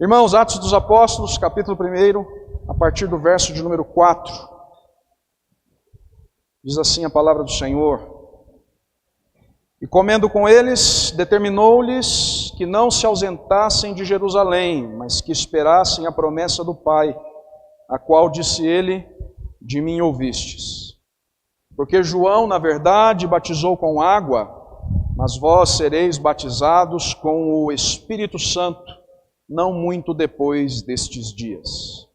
Irmãos, Atos dos Apóstolos, capítulo 1, a partir do verso de número 4. Diz assim a palavra do Senhor. E comendo com eles, determinou-lhes que não se ausentassem de Jerusalém, mas que esperassem a promessa do Pai, a qual disse ele, de mim ouvistes. Porque João, na verdade, batizou com água, mas vós sereis batizados com o Espírito Santo, não muito depois destes dias.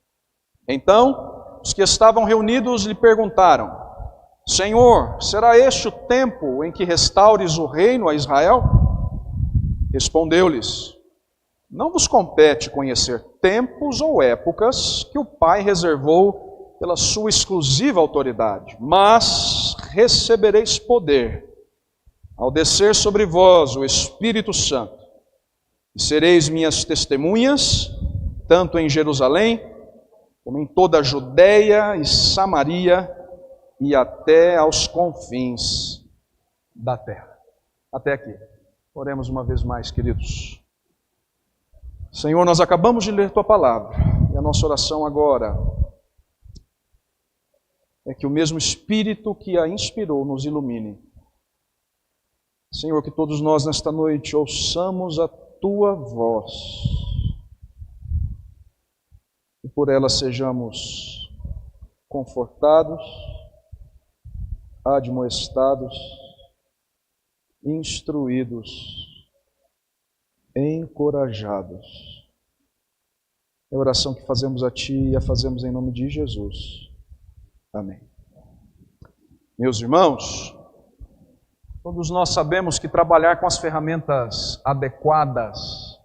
Então, os que estavam reunidos lhe perguntaram: Senhor, será este o tempo em que restaures o reino a Israel? Respondeu-lhes: Não vos compete conhecer tempos ou épocas que o Pai reservou pela sua exclusiva autoridade, mas recebereis poder ao descer sobre vós o Espírito Santo, e sereis minhas testemunhas, tanto em Jerusalém, como em toda a Judeia e Samaria, e até aos confins da terra. Até aqui. Oremos uma vez mais, queridos. Senhor, nós acabamos de ler Tua palavra, e a nossa oração agora é que o mesmo Espírito que a inspirou nos ilumine. Senhor, que todos nós nesta noite ouçamos a Tua voz e por ela sejamos confortados, admoestados, instruídos, encorajados. É a oração que fazemos a Ti e a fazemos em nome de Jesus. Amém. Meus irmãos, todos nós sabemos que trabalhar com as ferramentas adequadas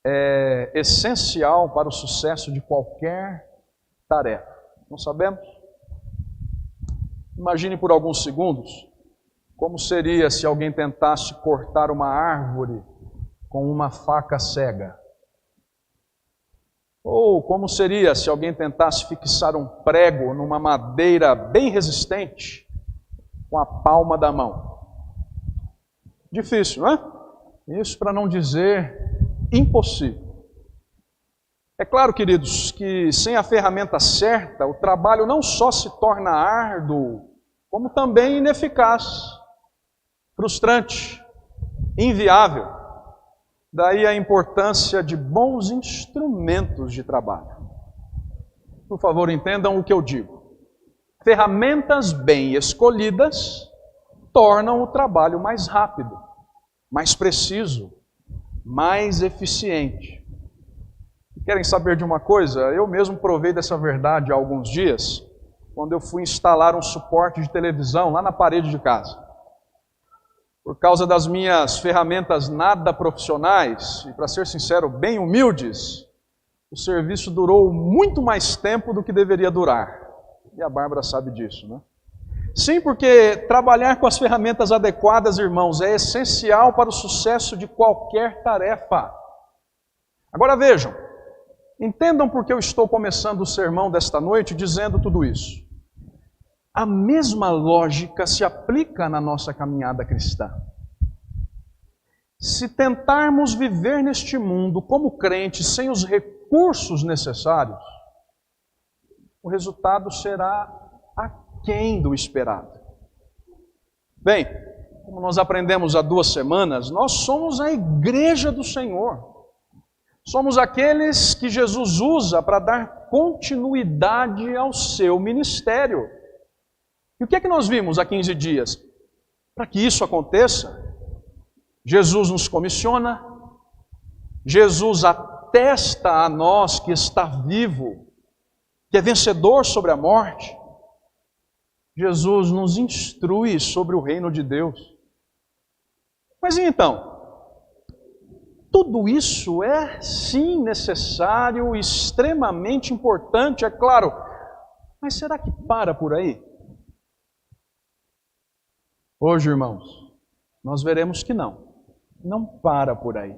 é essencial para o sucesso de qualquer tarefa. Não sabemos? Imagine por alguns segundos como seria se alguém tentasse cortar uma árvore com uma faca cega. Ou como seria se alguém tentasse fixar um prego numa madeira bem resistente com a palma da mão. Difícil, não é? Isso para não dizer impossível. É claro, queridos, que sem a ferramenta certa, o trabalho não só se torna árduo, como também ineficaz, frustrante, inviável. Daí a importância de bons instrumentos de trabalho. Por favor, entendam o que eu digo. Ferramentas bem escolhidas tornam o trabalho mais rápido, mais preciso, mais eficiente. Querem saber de uma coisa? Eu mesmo provei dessa verdade há alguns dias, quando eu fui instalar um suporte de televisão lá na parede de casa. Por causa das minhas ferramentas nada profissionais, e para ser sincero, bem humildes, o serviço durou muito mais tempo do que deveria durar. E a Bárbara sabe disso, né? Sim, porque trabalhar com as ferramentas adequadas, irmãos, é essencial para o sucesso de qualquer tarefa. Agora vejam, entendam por que eu estou começando o sermão desta noite dizendo tudo isso. A mesma lógica se aplica na nossa caminhada cristã. Se tentarmos viver neste mundo como crentes sem os recursos necessários, o resultado será aquém do esperado. Bem, como nós aprendemos há 2 semanas, nós somos a igreja do Senhor. Somos aqueles que Jesus usa para dar continuidade ao seu ministério. E o que é que nós vimos há 15 dias? Para que isso aconteça, Jesus nos comissiona, Jesus atesta a nós que está vivo, que é vencedor sobre a morte. Jesus nos instrui sobre o reino de Deus. Mas e então? Tudo isso é sim necessário, extremamente importante, é claro. Mas será que para por aí? Hoje, irmãos, nós veremos que não para por aí.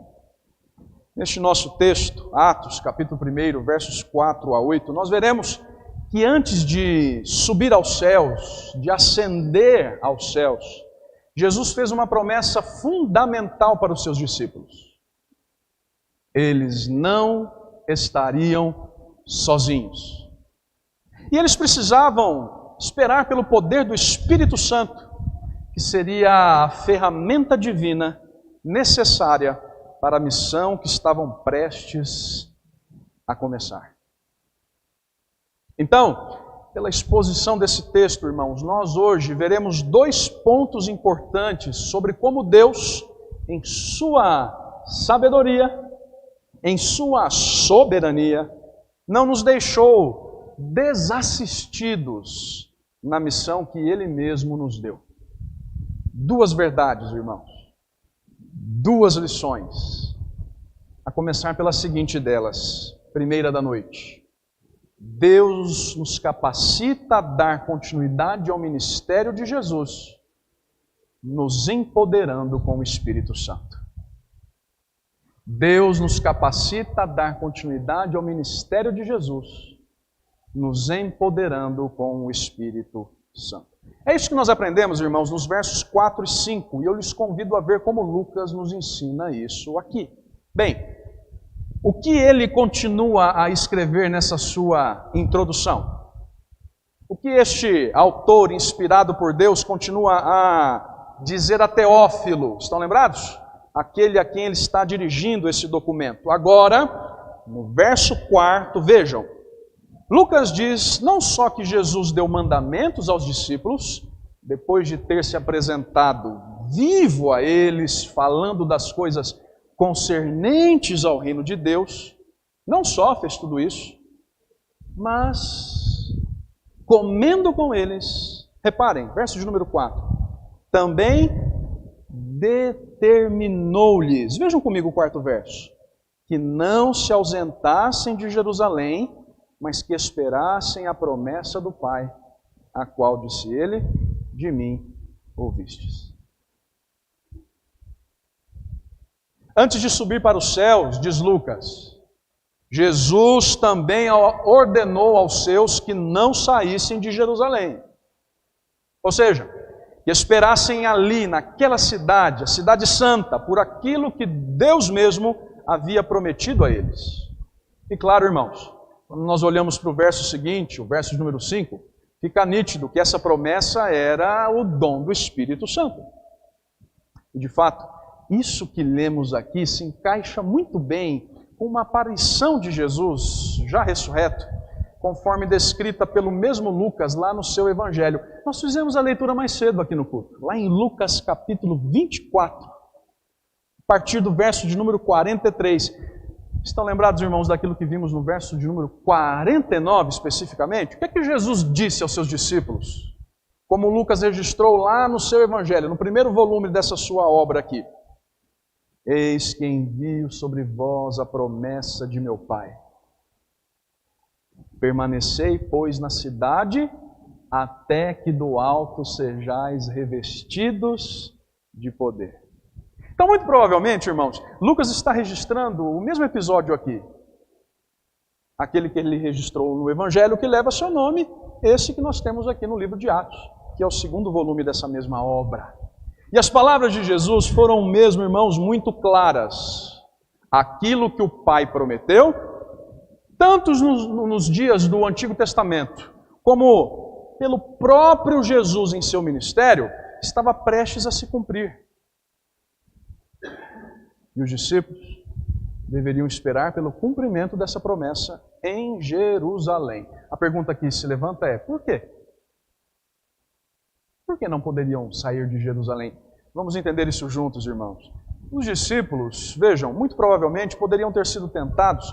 Neste nosso texto, Atos, capítulo 1, versos 4 a 8, nós veremos que antes de subir aos céus, de ascender aos céus, Jesus fez uma promessa fundamental para os seus discípulos. eles não estariam sozinhos. E eles precisavam esperar pelo poder do Espírito Santo, que seria a ferramenta divina necessária para a missão que estavam prestes a começar. Então, pela exposição desse texto, irmãos, nós hoje veremos 2 pontos importantes sobre como Deus, em sua sabedoria, em sua soberania, não nos deixou desassistidos na missão que Ele mesmo nos deu. 2 verdades, irmãos, 2 lições, a começar pela seguinte delas, primeira da noite. Deus nos capacita a dar continuidade ao ministério de Jesus, nos empoderando com o Espírito Santo. Deus nos capacita a dar continuidade ao ministério de Jesus, nos empoderando com o Espírito Santo. É isso que nós aprendemos, irmãos, nos versos 4 e 5, e eu lhes convido a ver como Lucas nos ensina isso aqui. Bem, o que ele continua a escrever nessa sua introdução? O que este autor, inspirado por Deus, continua a dizer a Teófilo? Estão lembrados? Aquele a quem ele está dirigindo esse documento. Agora, no verso 4, vejam, Lucas diz não só que Jesus deu mandamentos aos discípulos, depois de ter se apresentado vivo a eles, falando das coisas concernentes ao reino de Deus, não só fez tudo isso, mas comendo com eles, reparem, verso de número 4, também determinou-lhes, vejam comigo o 4º verso, que não se ausentassem de Jerusalém, mas que esperassem a promessa do Pai, a qual disse ele, de mim ouvistes. Antes de subir para os céus, diz Lucas, Jesus também ordenou aos seus que não saíssem de Jerusalém. Ou seja, que esperassem ali, naquela cidade, a cidade santa, por aquilo que Deus mesmo havia prometido a eles. E claro, irmãos, quando nós olhamos para o verso seguinte, o verso de número 5, fica nítido que essa promessa era o dom do Espírito Santo. E de fato, isso que lemos aqui se encaixa muito bem com uma aparição de Jesus já ressurreto, conforme descrita pelo mesmo Lucas lá no seu Evangelho. Nós fizemos a leitura mais cedo aqui no culto, lá em Lucas capítulo 24, a partir do verso de número 43. Estão lembrados, irmãos, daquilo que vimos no verso de número 49 especificamente? O que é que Jesus disse aos seus discípulos? Como Lucas registrou lá no seu Evangelho, no primeiro volume dessa sua obra aqui. Eis que envio sobre vós a promessa de meu Pai. Permanecei, pois, na cidade, até que do alto sejais revestidos de poder. Então, muito provavelmente, irmãos, Lucas está registrando o mesmo episódio aqui. Aquele que ele registrou no Evangelho, que leva seu nome, esse que nós temos aqui no livro de Atos, que é o 2º volume dessa mesma obra. E as palavras de Jesus foram mesmo, irmãos, muito claras. Aquilo que o Pai prometeu, tanto nos dias do Antigo Testamento, como pelo próprio Jesus em seu ministério, estava prestes a se cumprir. E os discípulos deveriam esperar pelo cumprimento dessa promessa em Jerusalém. A pergunta que se levanta é, por quê? Por que não poderiam sair de Jerusalém? Vamos entender isso juntos, irmãos. Os discípulos, vejam, muito provavelmente poderiam ter sido tentados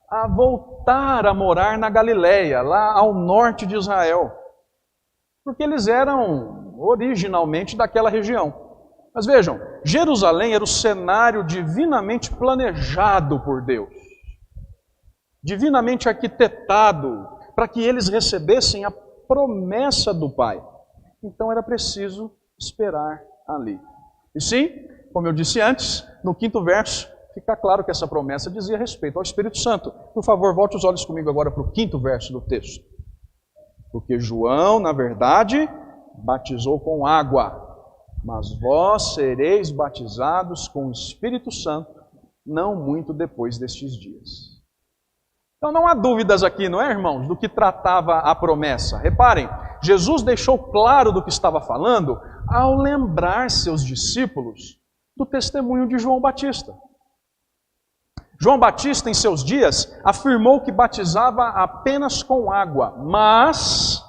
a voltar a morar na Galileia, lá ao norte de Israel, porque eles eram originalmente daquela região. Mas vejam, Jerusalém era o cenário divinamente planejado por Deus, divinamente arquitetado, para que eles recebessem a promessa do Pai. Então era preciso esperar ali. E sim, como eu disse antes, no 5º verso, fica claro que essa promessa dizia respeito ao Espírito Santo. Por favor, volte os olhos comigo agora para o 5º verso do texto. Porque João, na verdade, batizou com água, mas vós sereis batizados com o Espírito Santo não muito depois destes dias. Então não há dúvidas aqui, não é, irmãos, do que tratava a promessa. Reparem, Jesus deixou claro do que estava falando ao lembrar seus discípulos do testemunho de João Batista. João Batista, em seus dias, afirmou que batizava apenas com água, mas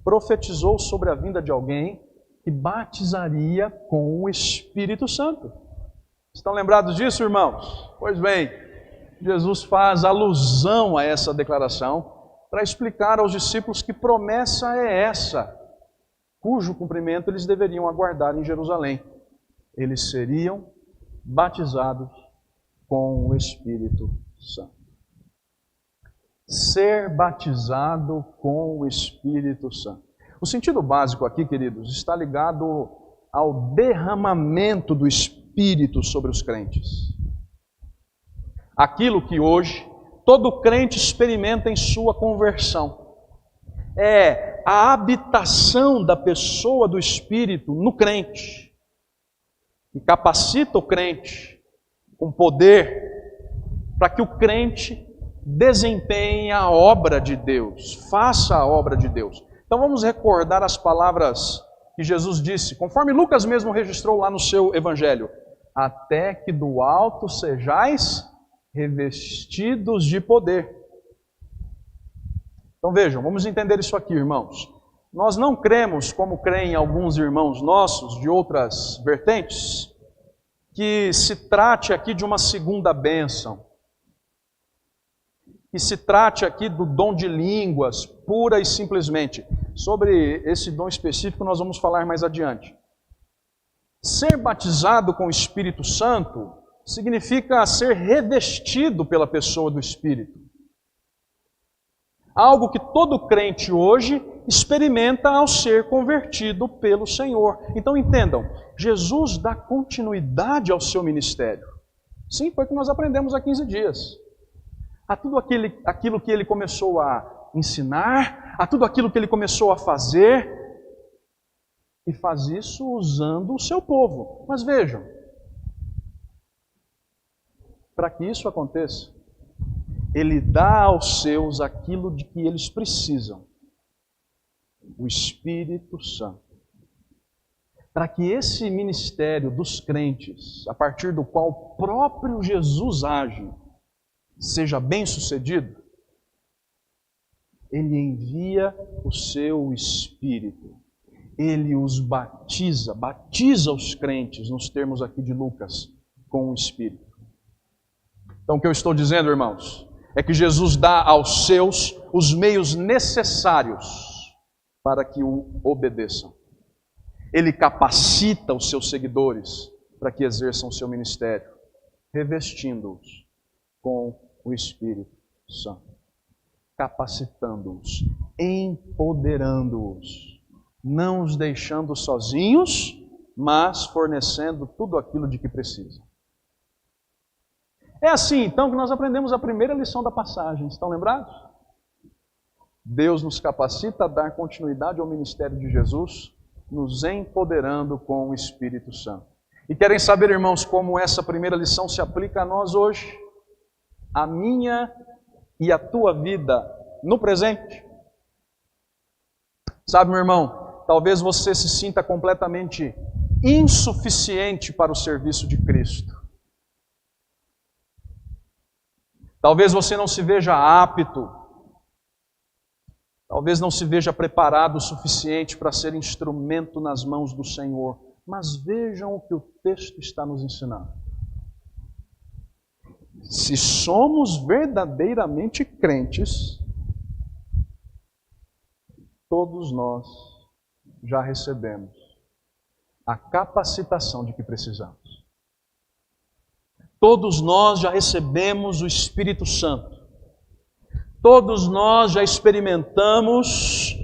profetizou sobre a vinda de alguém que batizaria com o Espírito Santo. Estão lembrados disso, irmãos? Pois bem, Jesus faz alusão a essa declaração para explicar aos discípulos que promessa é essa, cujo cumprimento eles deveriam aguardar em Jerusalém. Eles seriam batizados com o Espírito Santo. Ser batizado com o Espírito Santo. O sentido básico aqui, queridos, está ligado ao derramamento do Espírito sobre os crentes. Aquilo que hoje todo crente experimenta em sua conversão é a habitação da pessoa do Espírito no crente, que capacita o crente com poder para que o crente desempenhe a obra de Deus, faça a obra de Deus. Então vamos recordar as palavras que Jesus disse, conforme Lucas mesmo registrou lá no seu evangelho: até que do alto sejais revestidos de poder. Então vejam, vamos entender isso aqui, irmãos. Nós não cremos, como creem alguns irmãos nossos de outras vertentes, que se trate aqui de uma segunda bênção, que se trate aqui do dom de línguas, pura e simplesmente. Sobre esse dom específico nós vamos falar mais adiante. Ser batizado com o Espírito Santo significa ser revestido pela pessoa do Espírito. Algo que todo crente hoje experimenta ao ser convertido pelo Senhor. Então entendam, Jesus dá continuidade ao seu ministério. Sim, foi o que nós aprendemos há 15 dias. A tudo aquilo que ele começou a ensinar, a tudo aquilo que ele começou a fazer, e faz isso usando o seu povo. Mas vejam, para que isso aconteça, ele dá aos seus aquilo de que eles precisam, o Espírito Santo. Para que esse ministério dos crentes, a partir do qual o próprio Jesus age, seja bem sucedido, ele envia o seu Espírito. Ele os batiza os crentes, nos termos aqui de Lucas, com o Espírito. Então o que eu estou dizendo, irmãos, é que Jesus dá aos seus os meios necessários para que o obedeçam. Ele capacita os seus seguidores para que exerçam o seu ministério, revestindo-os com o Espírito Santo, capacitando-os, empoderando-os, não os deixando sozinhos, mas fornecendo tudo aquilo de que precisam. É assim, então, que nós aprendemos a primeira lição da passagem. Estão lembrados? Deus nos capacita a dar continuidade ao ministério de Jesus, nos empoderando com o Espírito Santo. E querem saber, irmãos, como essa primeira lição se aplica a nós hoje? A minha e a tua vida no presente? Sabe, meu irmão, talvez você se sinta completamente insuficiente para o serviço de Cristo. Talvez você não se veja apto, talvez não se veja preparado o suficiente para ser instrumento nas mãos do Senhor. Mas vejam o que o texto está nos ensinando. Se somos verdadeiramente crentes, todos nós já recebemos a capacitação de que precisamos. Todos nós já recebemos o Espírito Santo. Todos nós já experimentamos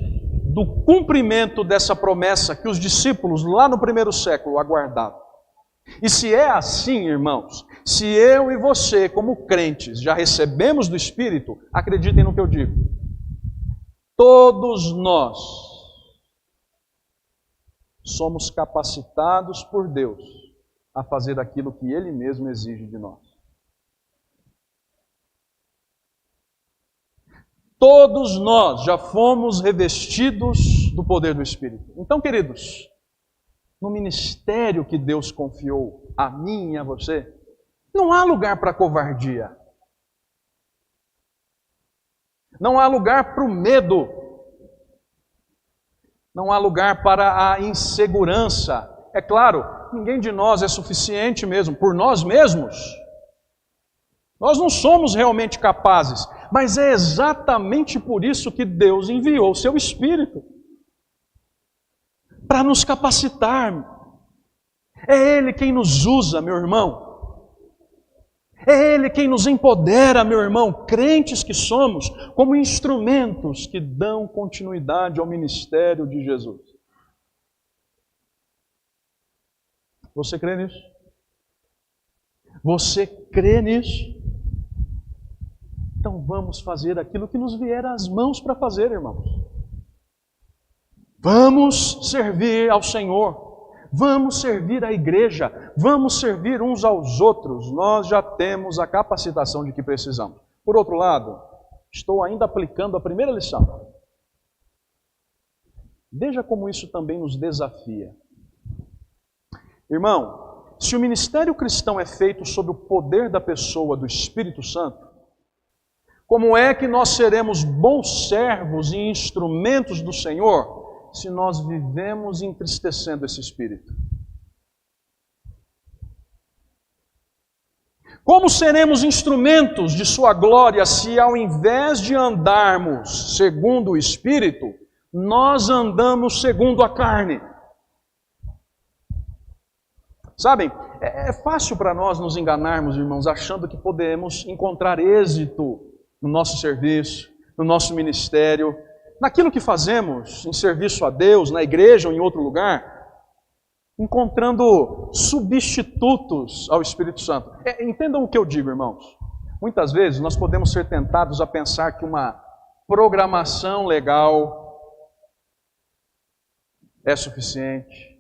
do cumprimento dessa promessa que os discípulos lá no primeiro século aguardavam. E se é assim, irmãos, se eu e você, como crentes, já recebemos do Espírito, acreditem no que eu digo. Todos nós somos capacitados por Deus a fazer aquilo que Ele mesmo exige de nós. Todos nós já fomos revestidos do poder do Espírito. Então, queridos, no ministério que Deus confiou a mim e a você, não há lugar para covardia. Não há lugar para o medo. Não há lugar para a insegurança. É claro, ninguém de nós é suficiente mesmo, por nós mesmos. Nós não somos realmente capazes, mas é exatamente por isso que Deus enviou o seu Espírito. Para nos capacitar. É Ele quem nos usa, meu irmão. É Ele quem nos empodera, meu irmão, crentes que somos, como instrumentos que dão continuidade ao ministério de Jesus. Você crê nisso? Você crê nisso? Então vamos fazer aquilo que nos vier às mãos para fazer, irmãos. Vamos servir ao Senhor. Vamos servir a igreja, vamos servir uns aos outros. Nós já temos a capacitação de que precisamos. Por outro lado, estou ainda aplicando a primeira lição. Veja como isso também nos desafia. Irmão, se o ministério cristão é feito sob o poder da pessoa do Espírito Santo, como é que nós seremos bons servos e instrumentos do Senhor se nós vivemos entristecendo esse Espírito? Como seremos instrumentos de sua glória se ao invés de andarmos segundo o Espírito, nós andamos segundo a carne? Sabem, é fácil para nós nos enganarmos, irmãos, achando que podemos encontrar êxito no nosso serviço, no nosso ministério, naquilo que fazemos em serviço a Deus, na igreja ou em outro lugar, encontrando substitutos ao Espírito Santo. Entendam o que eu digo, irmãos. Muitas vezes nós podemos ser tentados a pensar que uma programação legal é suficiente.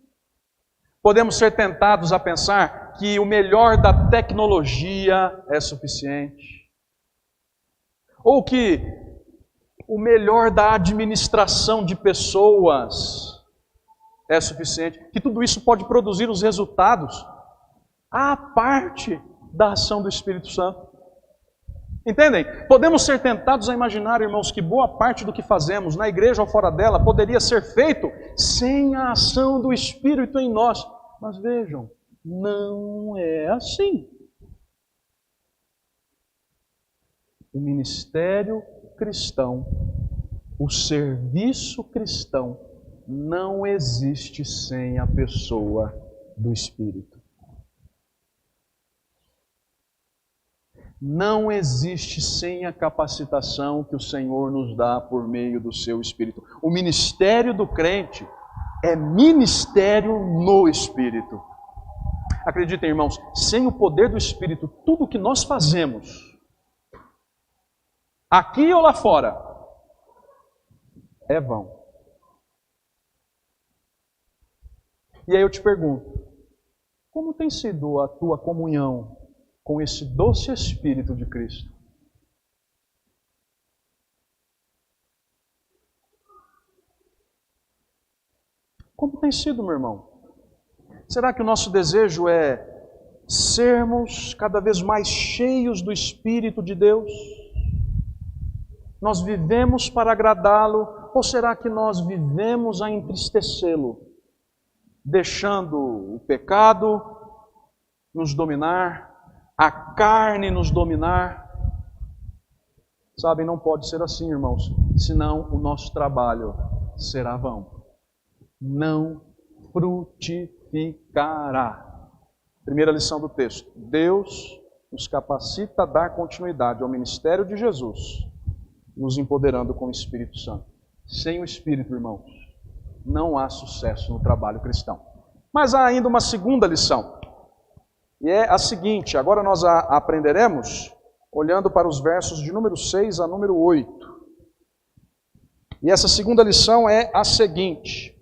Podemos ser tentados a pensar que o melhor da tecnologia é suficiente. Ou que o melhor da administração de pessoas é suficiente, que tudo isso pode produzir os resultados à parte da ação do Espírito Santo. Entendem? Podemos ser tentados a imaginar, irmãos, que boa parte do que fazemos, na igreja ou fora dela, poderia ser feito sem a ação do Espírito em nós. Mas vejam, não é assim. O ministério cristão, o serviço cristão, não existe sem a pessoa do Espírito. Não existe sem a capacitação que o Senhor nos dá por meio do seu Espírito. O ministério do crente é ministério no Espírito. Acreditem, irmãos, sem o poder do Espírito, tudo o que nós fazemos, aqui ou lá fora, é vão. E aí eu te pergunto, como tem sido a tua comunhão com esse doce Espírito de Cristo? Como tem sido, meu irmão? Será que o nosso desejo é sermos cada vez mais cheios do Espírito de Deus? Nós vivemos para agradá-lo, ou será que nós vivemos a entristecê-lo, deixando o pecado nos dominar, a carne nos dominar? Sabem, não pode ser assim, irmãos, senão o nosso trabalho será vão. Não frutificará. Primeira lição do texto. Deus nos capacita a dar continuidade ao ministério de Jesus, nos empoderando com o Espírito Santo. Sem o Espírito, irmãos, não há sucesso no trabalho cristão. Mas há ainda uma segunda lição. E é a seguinte, agora nós a aprenderemos olhando para os versos de número 6 a número 8. E essa segunda lição é a seguinte: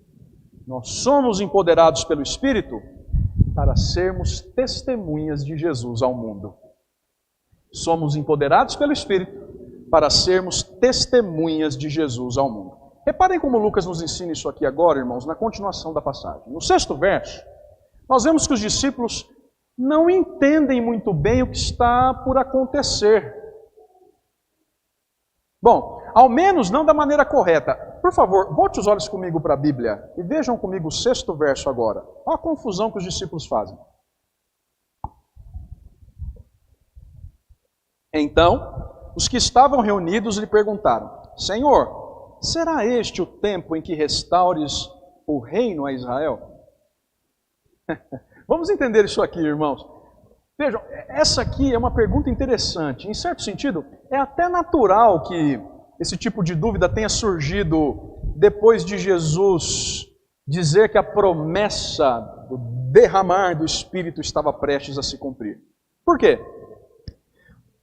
nós somos empoderados pelo Espírito para sermos testemunhas de Jesus ao mundo. Somos empoderados pelo Espírito para sermos testemunhas de Jesus ao mundo. Reparem como Lucas nos ensina isso aqui agora, irmãos, na continuação da passagem. No 6º verso, nós vemos que os discípulos não entendem muito bem o que está por acontecer. Bom, ao menos não da maneira correta. Por favor, volte os olhos comigo para a Bíblia e vejam comigo o 6º verso agora. Olha a confusão que os discípulos fazem. Então, os que estavam reunidos lhe perguntaram: Senhor, será este o tempo em que restaures o reino a Israel? Vamos entender isso aqui, irmãos. Vejam, essa aqui é uma pergunta interessante. Em certo sentido, é até natural que esse tipo de dúvida tenha surgido depois de Jesus dizer que a promessa do derramar do Espírito estava prestes a se cumprir. Por quê?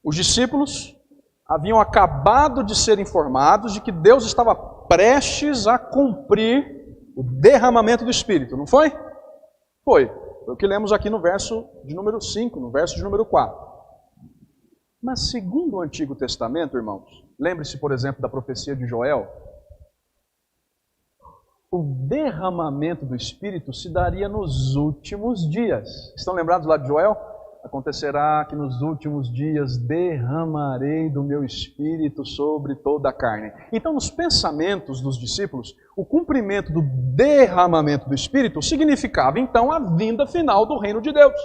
Os discípulos haviam acabado de ser informados de que Deus estava prestes a cumprir o derramamento do Espírito, não foi? Foi. Foi o que lemos aqui no verso de número 5, no verso de número 4. Mas segundo o Antigo Testamento, irmãos, lembre-se, por exemplo, da profecia de Joel, o derramamento do Espírito se daria nos últimos dias. Estão lembrados lá de Joel? Acontecerá que nos últimos dias derramarei do meu Espírito sobre toda a carne. Então, nos pensamentos dos discípulos, o cumprimento do derramamento do Espírito significava, então, a vinda final do reino de Deus.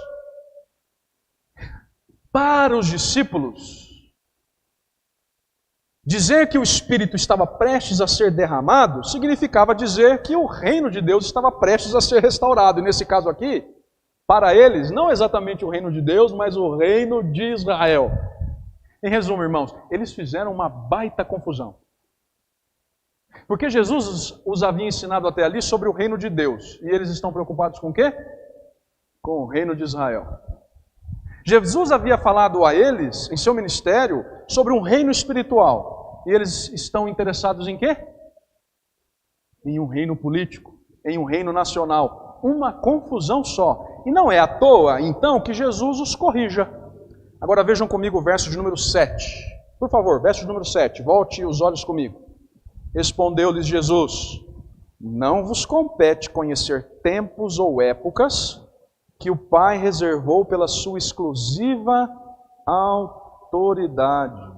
Para os discípulos, dizer que o Espírito estava prestes a ser derramado significava dizer que o reino de Deus estava prestes a ser restaurado. E nesse caso aqui, para eles, não exatamente o reino de Deus, mas o reino de Israel. Em resumo, irmãos, eles fizeram uma baita confusão. Porque Jesus os havia ensinado até ali sobre o reino de Deus. E eles estão preocupados com o quê? Com o reino de Israel. Jesus havia falado a eles, em seu ministério, sobre um reino espiritual. E eles estão interessados em quê? Em um reino político, em um reino nacional. Uma confusão só. E não é à toa, então, que Jesus os corrija. Agora vejam comigo o verso de número 7. Por favor, verso de número 7. Volte os olhos comigo. Respondeu-lhes Jesus: Não vos compete conhecer tempos ou épocas que o Pai reservou pela sua exclusiva autoridade.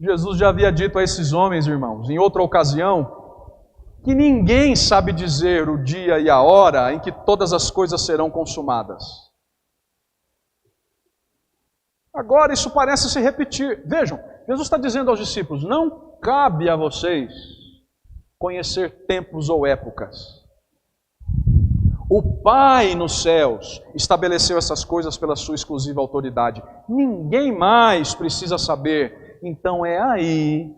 Jesus já havia dito a esses homens, irmãos, em outra ocasião, que ninguém sabe dizer o dia e a hora em que todas as coisas serão consumadas. Agora isso parece se repetir. Vejam, Jesus está dizendo aos discípulos: não cabe a vocês conhecer tempos ou épocas. O Pai nos céus estabeleceu essas coisas pela sua exclusiva autoridade. Ninguém mais precisa saber. Então é aí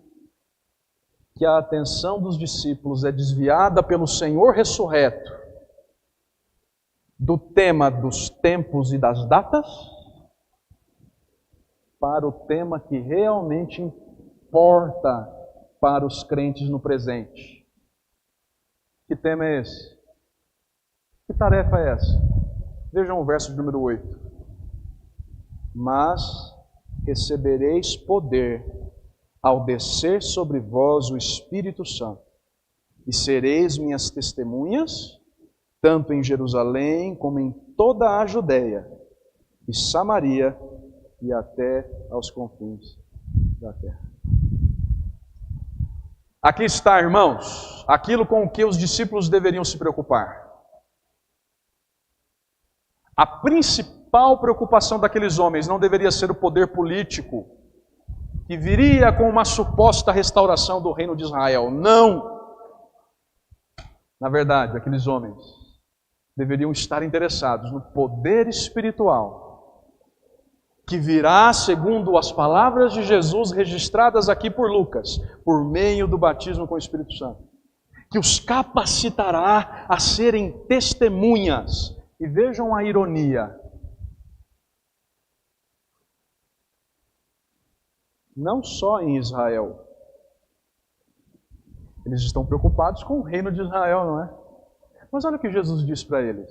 que a atenção dos discípulos é desviada pelo Senhor ressurreto do tema dos tempos e das datas para o tema que realmente importa para os crentes no presente. Que tema é esse? Que tarefa é essa? Vejam o verso de número 8. Mas recebereis poder ao descer sobre vós o Espírito Santo, e sereis minhas testemunhas, tanto em Jerusalém como em toda a Judéia e Samaria e até aos confins da terra. Aqui está, irmãos, aquilo com o que os discípulos deveriam se preocupar. A principal preocupação daqueles homens não deveria ser o poder político, que viria com uma suposta restauração do reino de Israel. Não! Na verdade, aqueles homens deveriam estar interessados no poder espiritual, que virá, segundo as palavras de Jesus registradas aqui por Lucas, por meio do batismo com o Espírito Santo, que os capacitará a serem testemunhas. E vejam a ironia. Não só em Israel. Eles estão preocupados com o reino de Israel, não é? Mas olha o que Jesus diz para eles.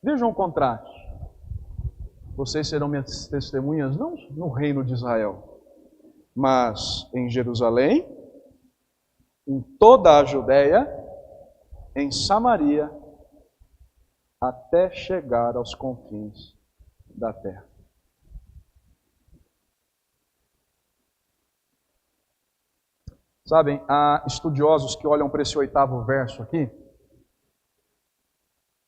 Vejam o contraste. Vocês serão minhas testemunhas não no reino de Israel, mas em Jerusalém, em toda a Judéia, em Samaria, até chegar aos confins da terra. Sabem, há estudiosos que olham para esse 8º verso aqui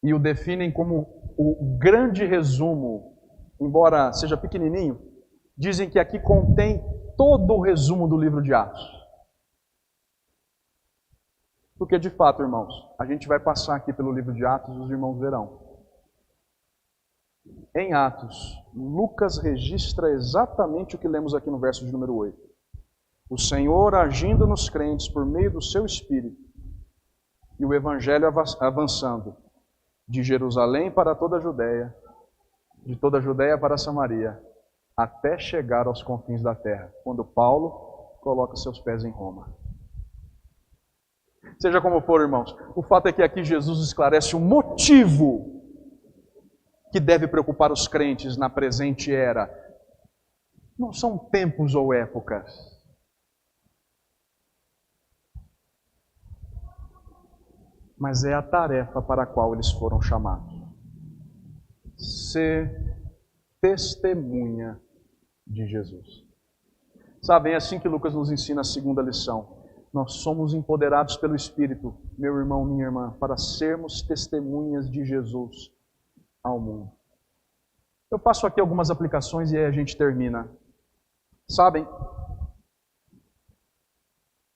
e o definem como o grande resumo, embora seja pequenininho, dizem que aqui contém todo o resumo do livro de Atos. Porque, de fato, irmãos, a gente vai passar aqui pelo livro de Atos e os irmãos verão. Em Atos, Lucas registra exatamente o que lemos aqui no verso de número 8. O Senhor agindo nos crentes por meio do seu Espírito e o Evangelho avançando de Jerusalém para toda a Judéia, de toda a Judéia para Samaria, até chegar aos confins da terra, quando Paulo coloca seus pés em Roma. Seja como for, irmãos, o fato é que aqui Jesus esclarece o motivo que deve preocupar os crentes na presente era. Não são tempos ou épocas. Mas é a tarefa para a qual eles foram chamados. Ser testemunha de Jesus. Sabem, é assim que Lucas nos ensina a segunda lição. Nós somos empoderados pelo Espírito, meu irmão, minha irmã, para sermos testemunhas de Jesus ao mundo. Eu passo aqui algumas aplicações e aí a gente termina. Sabem,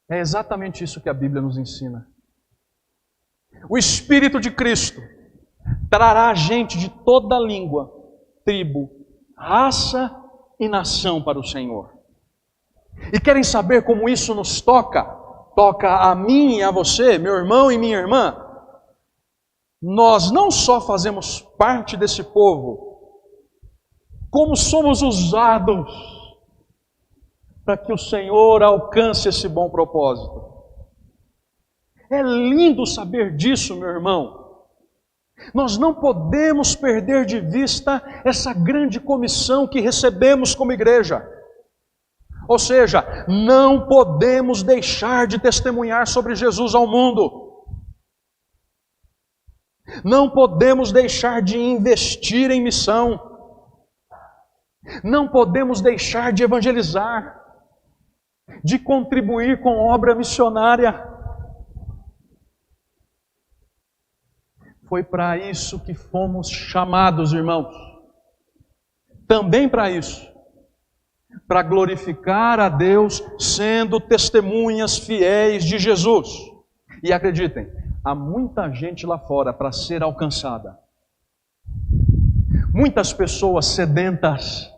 é exatamente isso que a Bíblia nos ensina. O Espírito de Cristo trará gente de toda língua, tribo, raça e nação para o Senhor. E querem saber como isso nos toca? Toca a mim e a você, meu irmão e minha irmã. Nós não só fazemos parte desse povo, como somos usados para que o Senhor alcance esse bom propósito. É lindo saber disso, meu irmão. Nós não podemos perder de vista essa grande comissão que recebemos como igreja. Ou seja, não podemos deixar de testemunhar sobre Jesus ao mundo. Não podemos deixar de investir em missão. Não podemos deixar de evangelizar, de contribuir com obra missionária. Foi para isso que fomos chamados, irmãos. Também para isso. Para glorificar a Deus, sendo testemunhas fiéis de Jesus. E acreditem, há muita gente lá fora para ser alcançada. Muitas pessoas sedentas.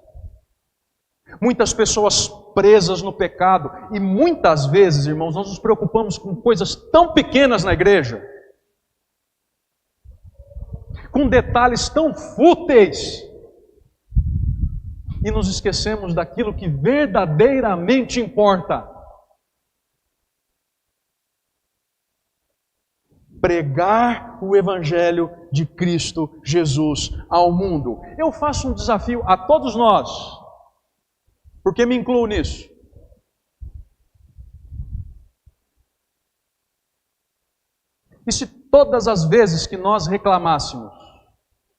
Muitas pessoas presas no pecado. E muitas vezes, irmãos, nós nos preocupamos com coisas tão pequenas na igreja. Com detalhes tão fúteis. E nos esquecemos daquilo que verdadeiramente importa. Pregar o Evangelho de Cristo Jesus ao mundo. Eu faço um desafio a todos nós, porque me incluo nisso. E se todas as vezes que nós reclamássemos,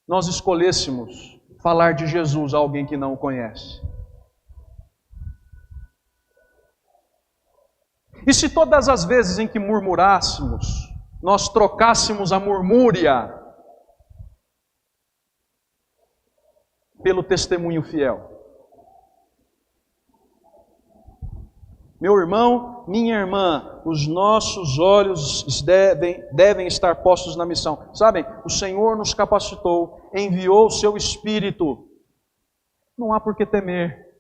nós escolhêssemos falar de Jesus a alguém que não o conhece? E se todas as vezes em que murmurássemos, nós trocássemos a murmúria pelo testemunho fiel? Meu irmão, minha irmã, os nossos olhos devem estar postos na missão. Sabem, o Senhor nos capacitou, enviou o seu Espírito. Não há por que temer.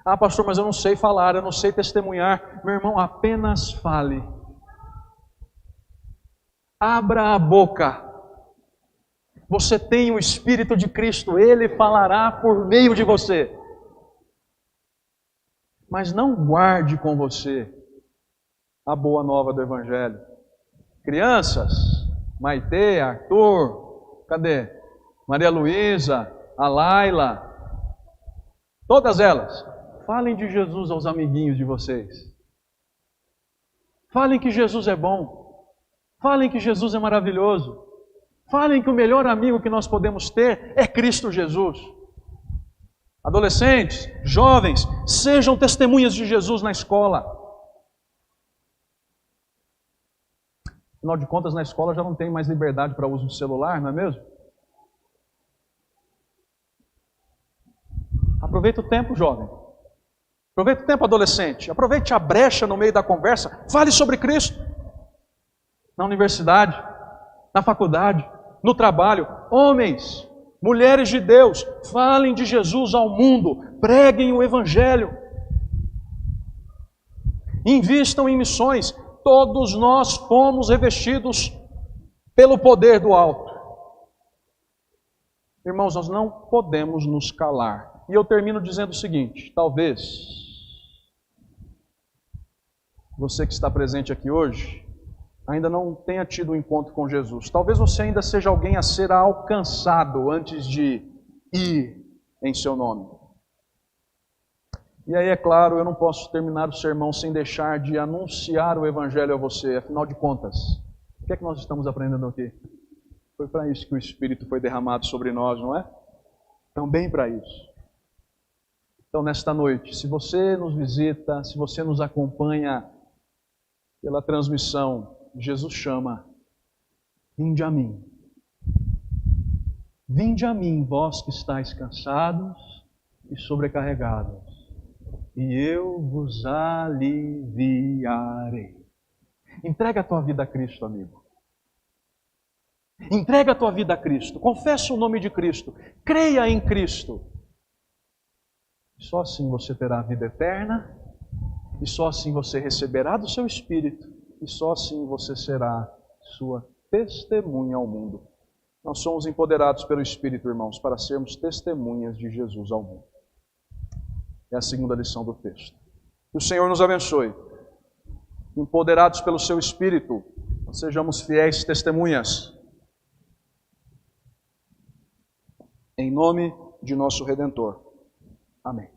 Ah, pastor, mas eu não sei falar, eu não sei testemunhar. Meu irmão, apenas fale. Abra a boca. Você tem o Espírito de Cristo, Ele falará por meio de você. Mas não guarde com você a boa nova do Evangelho. Crianças, Maitê, Arthur, cadê? Maria Luísa, a Laila, todas elas. Falem de Jesus aos amiguinhos de vocês. Falem que Jesus é bom. Falem que Jesus é maravilhoso. Falem que o melhor amigo que nós podemos ter é Cristo Jesus. Adolescentes, jovens, sejam testemunhas de Jesus na escola. Afinal de contas, na escola já não tem mais liberdade para uso do celular, não é mesmo? Aproveita o tempo, jovem. Aproveita o tempo, adolescente. Aproveite a brecha no meio da conversa. Fale sobre Cristo. Na universidade, na faculdade, no trabalho. Homens, mulheres de Deus, falem de Jesus ao mundo. Preguem o Evangelho. Invistam em missões. Todos nós fomos revestidos pelo poder do alto. Irmãos, nós não podemos nos calar. E eu termino dizendo o seguinte: talvez você que está presente aqui hoje ainda não tenha tido um encontro com Jesus. Talvez você ainda seja alguém a ser alcançado antes de ir em seu nome. E aí, é claro, eu não posso terminar o sermão sem deixar de anunciar o Evangelho a você. Afinal de contas, o que é que nós estamos aprendendo aqui? Foi para isso que o Espírito foi derramado sobre nós, não é? Também para isso. Então, nesta noite, se você nos visita, se você nos acompanha pela transmissão, Jesus chama: vinde a mim. Vinde a mim, vós que estáis cansados e sobrecarregados, e eu vos aliviarei. Entrega a tua vida a Cristo, amigo. Entrega a tua vida a Cristo. Confessa o nome de Cristo. Creia em Cristo. Só assim você terá a vida eterna, e só assim você receberá do seu Espírito, e só assim você será sua testemunha ao mundo. Nós somos empoderados pelo Espírito, irmãos, para sermos testemunhas de Jesus ao mundo. É a segunda lição do texto. Que o Senhor nos abençoe. Empoderados pelo seu Espírito, nós sejamos fiéis testemunhas. Em nome de nosso Redentor. Amém.